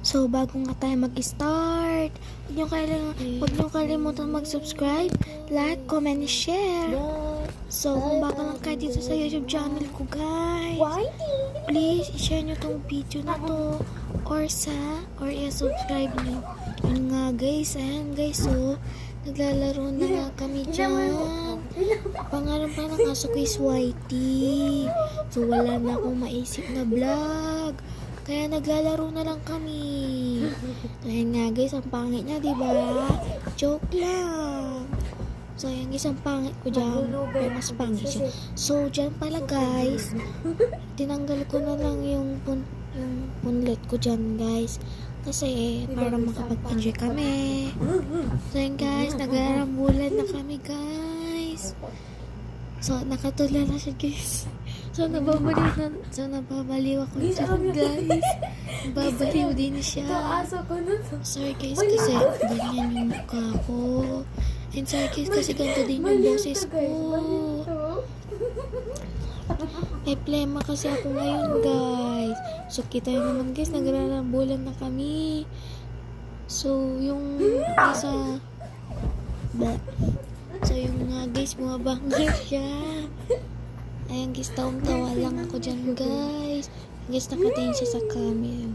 So, bago nga tayo mag-start, huwag niyo kalimutan mag-subscribe, like, comment, and share. So, kung bago lang kayo dito sa YouTube channel ko, guys, please, i-share niyo tong video na to or i-subscribe niyo. Yun nga, guys. Ayan, guys, so, naglalaro na nga kami dyan. Pangalan pa ng aso ko is Whitey. So, wala na akong maisip na vlog. Kaya naglalaro na lang kami. Ayan nga guys, ang pangit niya, diba? Joke lang. So, ayan guys, ang pangit ko dyan. Pero mas pangit siya. So, dyan pala guys, tinanggal ko na lang yung punlet ko dyan guys. Kasi, para makapag-enjoy kami. So, ayan guys, naglarambulan na kami guys. So, nakatula na siya guys. So, nababaliw ako dyan, guys. Babaliw din siya. Sorry, guys, kasi ganyan yung mukha ko. And sorry, guys, kasi ganito din yung boses ko. May plema kasi ako ngayon, guys. So, kita nyo naman, guys, nagrarambulan na kami. So, yung isa... So, yung nga, guys, bumabangga siya. Ayan guys, tawang-tawa lang ako dyan guys. Guys, nakatingin siya sa camera.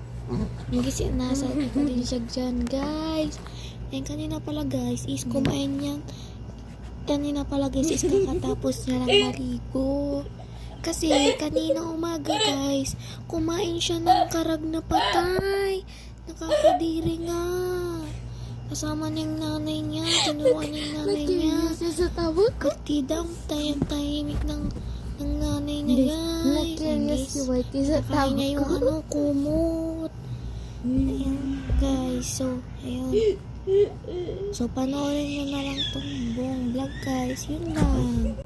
Yung guys, nasa nakatingin siya dyan guys. Ayan, kanina pala guys, is kumain yan. Kanina pala guys, is kakatapos niya lang maligo. Kasi kanina umaga guys, kumain siya ng karag na patay. Nakakadiri nga. Kasama niyang nanay niya, tinuruan niya yung nanay niya. Katida, tahimik ng nanay niya guys. Nakain niya yung kumot. Ayan guys. So, ayun. So, panoorin nyo na lang itong buong vlog guys. Yun lang.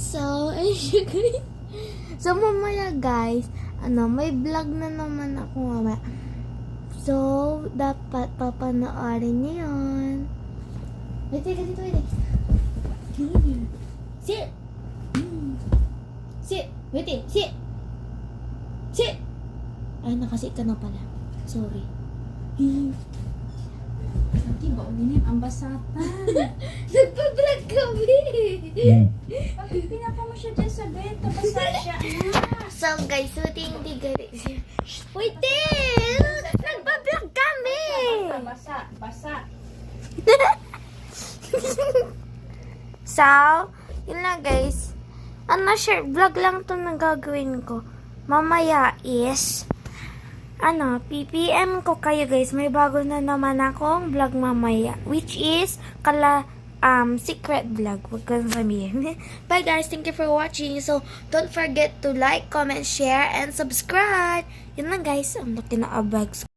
So, ayun guys. So, mamaya guys, may vlog na naman ako mamaya. So, dapat papanoorin niyo yun. Wait, dito. Sit! Sit! Wait, sit! Sit! Ay, nakasit ka na pala. Sorry. Nanti ba ulit ang basatan? Nagpa-vlog kami! Bakit pinapa mo siya dyan sa bed? Basa siya. So guys, hindi gari siya. Wait, nagpa-vlog kami! Basa. So, yun lang guys. Share vlog lang to na gagawin ko. Mamaya is, PPM ko kayo guys. May bago na naman akong vlog mamaya. Which is, secret vlog. Huwag kang sabihin. Bye guys. Thank you for watching. So, don't forget to like, comment, share, and subscribe. Yun lang guys. Ang laki na abags.